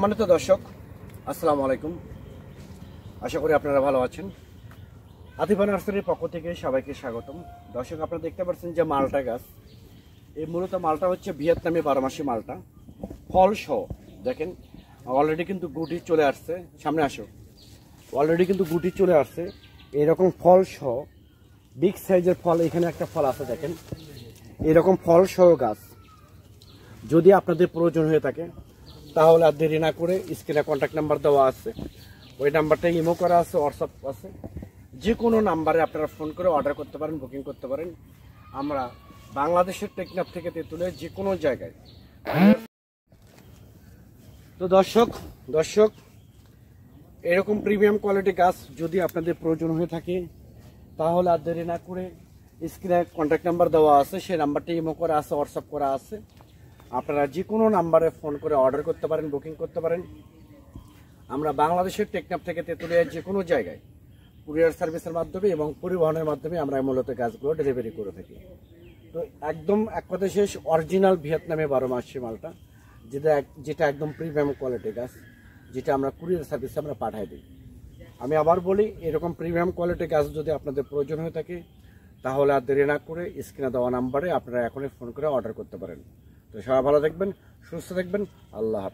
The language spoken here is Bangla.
সম্মানিত দর্শক, আসসালামু আলাইকুম। আশা করি আপনারা ভালো আছেন। আতিফা নার্সারির পক্ষ থেকে সবাইকে স্বাগতম। দর্শক, আপনারা দেখতে পাচ্ছেন যে মালটা গাছ, এই মূলত মালটা হচ্ছে ভিয়েতনামি 12 মাসি মালটা, ফল সহ। দেখেন অলরেডি কিন্তু গুটি চলে আসছে, সামনে আসো। অলরেডি কিন্তু গুটি চলে আসছে, এরকম ফল সহ বিগ সাইজের ফল। এখানে একটা ফল আছে, দেখেন এরকম ফল সহ গাছ। যদি আপনাদের প্রয়োজন হয়ে থাকে তাহলে আর দেরি না করে স্ক্রিনে কন্ট্যাক্ট নাম্বার দেওয়া আছে, ওই নাম্বারটা ইমো করা আছে, হোয়াটসঅ্যাপ আছে। যে কোনো নাম্বারে আপনারা ফোন করে অর্ডার করতে পারেন, বুকিং করতে পারেন। আমরা বাংলাদেশের টেকনাফ থেকে তেঁতুলের যে কোনো জায়গায়। তো দর্শক এরকম প্রিমিয়াম কোয়ালিটি গাছ যদি আপনাদের প্রয়োজন হয়ে থাকে তাহলে আর দেরি না করে স্ক্রিনে কন্ট্যাক্ট নাম্বার দেওয়া আছে, সেই নাম্বারটা ইমো করা আছে, হোয়াটসঅ্যাপ করা আছে। আপনারা যে কোনো নাম্বারে ফোন করে অর্ডার করতে পারেন, বুকিং করতে পারেন। আমরা বাংলাদেশের টেকনাফ থেকে তেঁতুলিয়ার যে কোনো জায়গায় কুরিয়ার সার্ভিসের মাধ্যমে এবং পরিবহনের মাধ্যমে আমরা মূলত গাছগুলো ডেলিভারি করে থাকি। তো একদম এক কথা শেষ, অরিজিনাল ভিয়েতনামে 12 মাসি মালটা, যেটা একদম প্রিমিয়াম কোয়ালিটি গাছ, যেটা আমরা কুরিয়ার সার্ভিসে আমরা পাঠাই দিই। আমি আবার বলি, এরকম প্রিমিয়াম কোয়ালিটি গাছ যদি আপনাদের প্রয়োজন হয়ে থাকে তাহলে আর দেরি না করে স্ক্রিনে দেওয়া নাম্বারে আপনারা এখনই ফোন করে অর্ডার করতে পারেন। তো সবাই ভালো থাকবেন, সুস্থ থাকবেন, আল্লাহ হাফেজ।